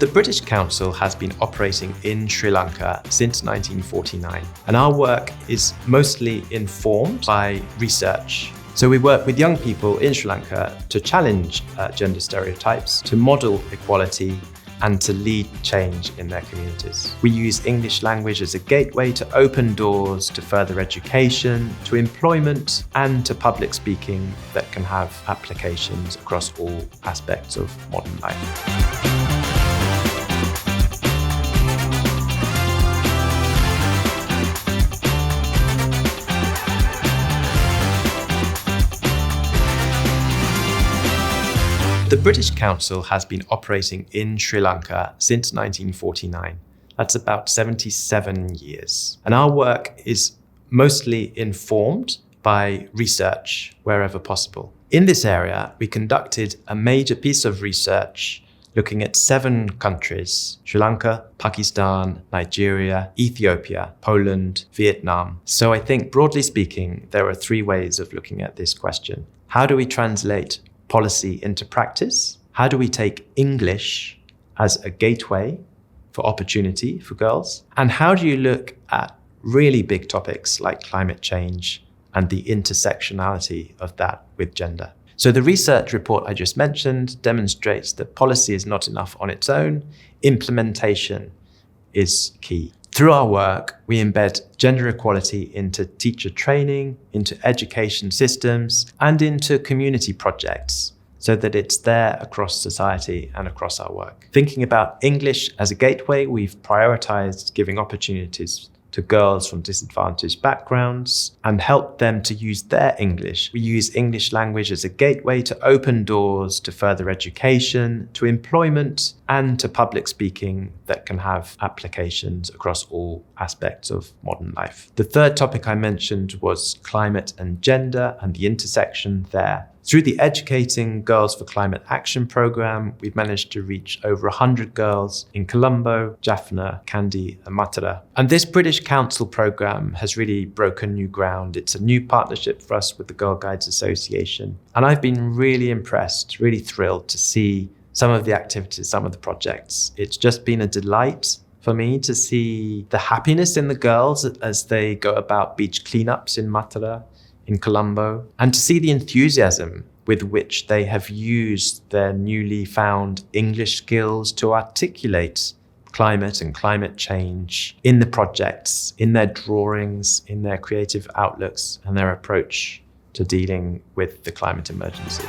The British Council has been operating in Sri Lanka since 1949, and our work is mostly informed by research. So we work with young people in Sri Lanka to challenge gender stereotypes, to model equality, and to lead change in their communities. We use English language as a gateway to open doors to further education, to employment, and to public speaking that can have applications across all aspects of modern life. The British Council has been operating in Sri Lanka since 1949. That's about 77 years. And our work is mostly informed by research wherever possible. In this area, we conducted a major piece of research looking at 7 countries: Sri Lanka, Pakistan, Nigeria, Ethiopia, Poland, Vietnam. So I think, broadly speaking, there are 3 ways of looking at this question. How do we translate policy into practice? How do we take English as a gateway for opportunity for girls? And how do you look at really big topics like climate change and the intersectionality of that with gender? So the research report I just mentioned demonstrates that policy is not enough on its own. Implementation is key. Through our work, we embed gender equality into teacher training, into education systems, and into community projects so that it's there across society and across our work. Thinking about English as a gateway, we've prioritized giving opportunities to girls from disadvantaged backgrounds and help them to use their English. We use English language as a gateway to open doors to further education, to employment, and to public speaking that can have applications across all aspects of modern life. The third topic I mentioned was climate and gender and the intersection there. Through the Educating Girls for Climate Action program, we've managed to reach over 100 girls in Colombo, Jaffna, Kandy, and Matara. And this British Council program has really broken new ground. It's a new partnership for us with the Girl Guides Association. And I've been really impressed, really thrilled to see some of the activities, some of the projects. It's just been a delight for me to see the happiness in the girls as they go about beach cleanups in Matara, in Colombo, and to see the enthusiasm with which they have used their newly found English skills to articulate climate and climate change in the projects, in their drawings, in their creative outlooks, and their approach to dealing with the climate emergency.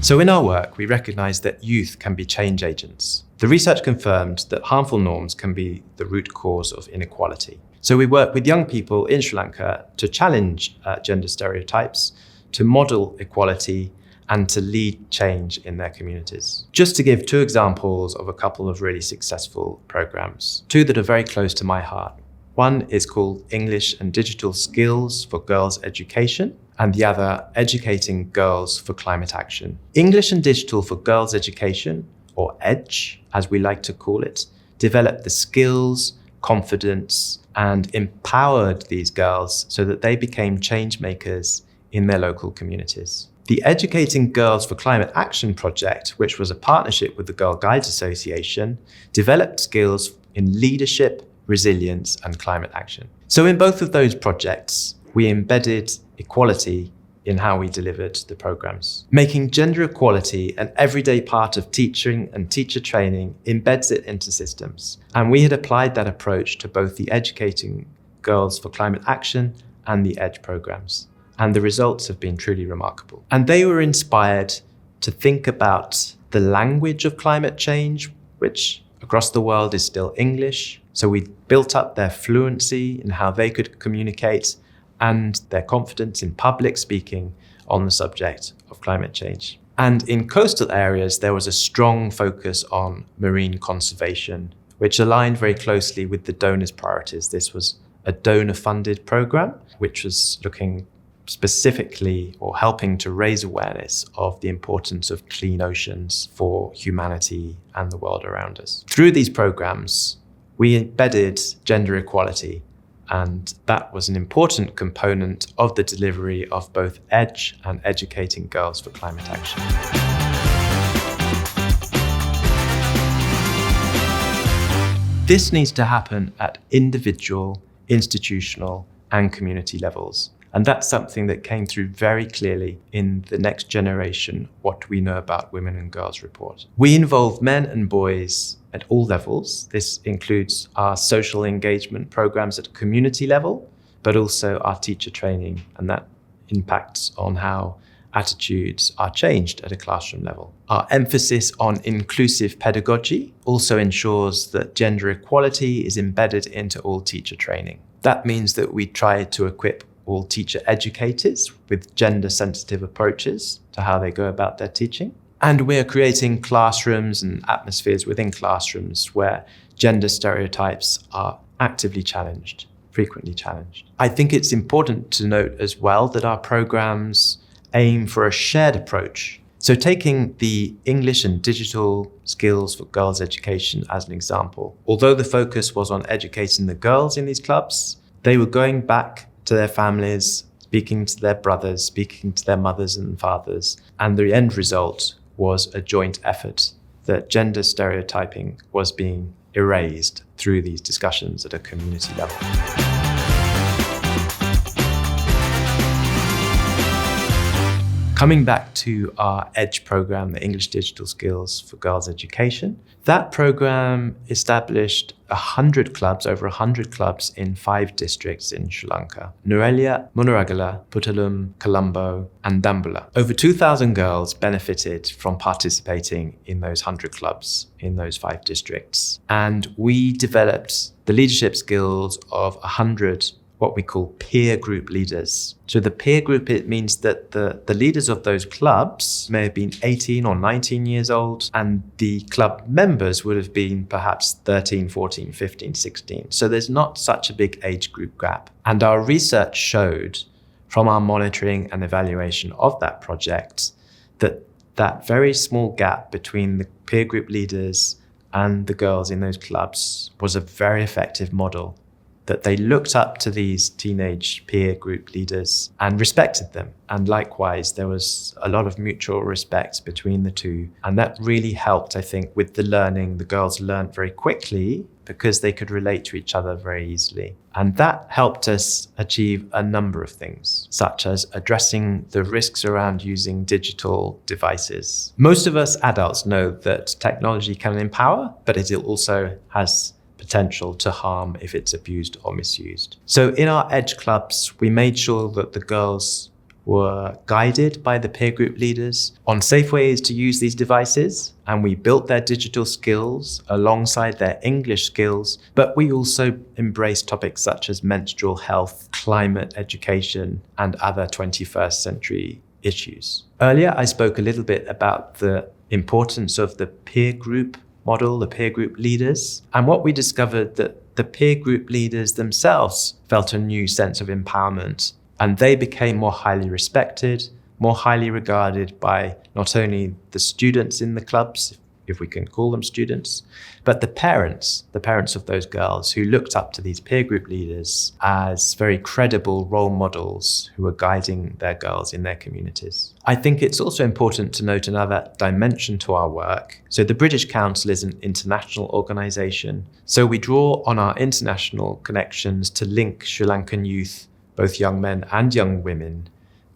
So in our work, we recognize that youth can be change agents. The research confirmed that harmful norms can be the root cause of inequality. So we work with young people in Sri Lanka to challenge gender stereotypes, to model equality, and to lead change in their communities. Just to give 2 examples of a couple of really successful programs, 2 that are very close to my heart. One is called English and Digital Skills for Girls' Education, and the other, Educating Girls for Climate Action. English and Digital for Girls' Education, or EDGE, as we like to call it, developed the skills, confidence, and empowered these girls so that they became change makers in their local communities. The Educating Girls for Climate Action project, which was a partnership with the Girl Guides Association, developed skills in leadership, resilience, and climate action. So in both of those projects, we embedded equality in how we delivered the programs. Making gender equality an everyday part of teaching and teacher training embeds it into systems. And we had applied that approach to both the Educating Girls for Climate Action and the EDGE programs. And the results have been truly remarkable. And they were inspired to think about the language of climate change, which across the world is still English. So we built up their fluency in how they could communicate and their confidence in public speaking on the subject of climate change. And in coastal areas, there was a strong focus on marine conservation, which aligned very closely with the donors' priorities. This was a donor-funded program, which was looking specifically or helping to raise awareness of the importance of clean oceans for humanity and the world around us. Through these programs, we embedded gender equality And that was an important component of the delivery of both EDGE and Educating Girls for Climate Action. This needs to happen at individual, institutional, and community levels. And that's something that came through very clearly in the Next Generation What We Know About Women and Girls report. We involve men and boys at all levels. This includes our social engagement programs at community level, but also our teacher training, and that impacts on how attitudes are changed at a classroom level. Our emphasis on inclusive pedagogy also ensures that gender equality is embedded into all teacher training. That means that we try to equip all teacher educators with gender-sensitive approaches to how they go about their teaching. And we're creating classrooms and atmospheres within classrooms where gender stereotypes are actively challenged, frequently challenged. I think it's important to note as well that our programs aim for a shared approach. So taking the English and digital skills for girls' education as an example, although the focus was on educating the girls in these clubs, they were going back to their families, speaking to their brothers, speaking to their mothers and fathers. And the end result was a joint effort that gender stereotyping was being erased through these discussions at a community level. Coming back to our EDGE program, the English Digital Skills for Girls Education, that program established 100 clubs, over 100 clubs in 5 districts in Sri Lanka: Nuwara, Munaragala, Puttalam, Colombo, and Dambulla. Over 2,000 girls benefited from participating in those 100 clubs in those 5 districts. And we developed the leadership skills of 100 what we call peer group leaders. So the peer group, it means that the leaders of those clubs may have been 18 or 19 years old, and the club members would have been perhaps 13, 14, 15, 16. So there's not such a big age group gap. And our research showed from our monitoring and evaluation of that project that very small gap between the peer group leaders and the girls in those clubs was a very effective model, that they looked up to these teenage peer group leaders and respected them. And likewise, there was a lot of mutual respect between the two. And that really helped, I think, with the learning. The girls learned very quickly because they could relate to each other very easily. And that helped us achieve a number of things, such as addressing the risks around using digital devices. Most of us adults know that technology can empower, but it also has potential to harm if it's abused or misused. So in our EDGE clubs, we made sure that the girls were guided by the peer group leaders on safe ways to use these devices, and we built their digital skills alongside their English skills, but we also embraced topics such as menstrual health, climate education, and other 21st century issues. Earlier, I spoke a little bit about the importance of the peer group model, the peer group leaders. And what we discovered that the peer group leaders themselves felt a new sense of empowerment, and they became more highly respected, more highly regarded by not only the students in the clubs, if we can call them students, but the parents of those girls who looked up to these peer group leaders as very credible role models who were guiding their girls in their communities. I think it's also important to note another dimension to our work. So the British Council is an international organisation. So we draw on our international connections to link Sri Lankan youth, both young men and young women,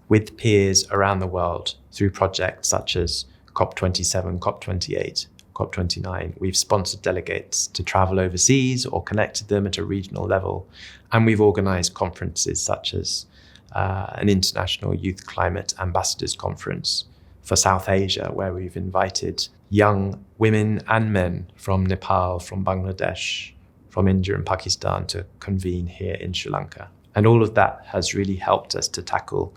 with peers around the world through projects such as COP27, COP28, COP29. We've sponsored delegates to travel overseas or connected them at a regional level. And we've organised conferences such as an International Youth Climate Ambassadors Conference for South Asia, where we've invited young women and men from Nepal, from Bangladesh, from India and Pakistan to convene here in Sri Lanka. And all of that has really helped us to tackle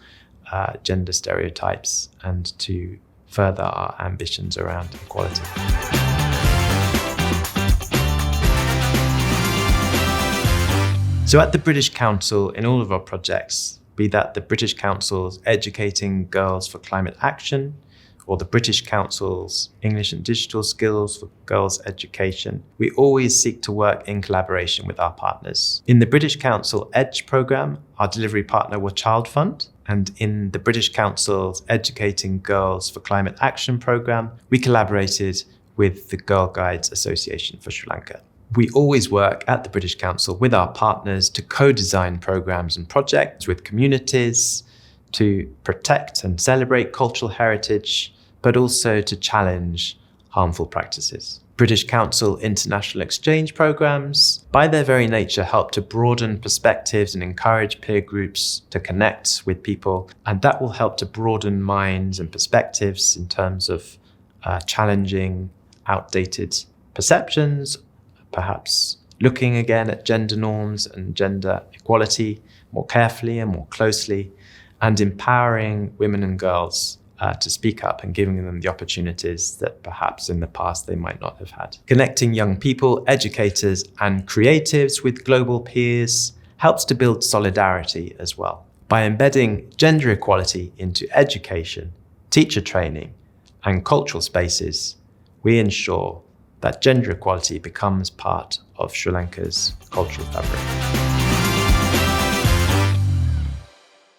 gender stereotypes and to further our ambitions around equality. So at the British Council, in all of our projects, be that the British Council's Educating Girls for Climate Action or the British Council's English and Digital Skills for Girls Education, we always seek to work in collaboration with our partners. In the British Council EDGE programme, our delivery partner was Child Fund, and in the British Council's Educating Girls for Climate Action programme, we collaborated with the Girl Guides Association for Sri Lanka. We always work at the British Council with our partners to co-design programmes and projects with communities, to protect and celebrate cultural heritage, but also to challenge harmful practices. British Council international exchange programs, by their very nature, help to broaden perspectives and encourage peer groups to connect with people, and that will help to broaden minds and perspectives in terms of challenging outdated perceptions, perhaps looking again at gender norms and gender equality more carefully and more closely, and empowering women and girls to speak up and giving them the opportunities that perhaps in the past they might not have had. Connecting young people, educators, and creatives with global peers helps to build solidarity as well. By embedding gender equality into education, teacher training, and cultural spaces, we ensure that gender equality becomes part of Sri Lanka's cultural fabric.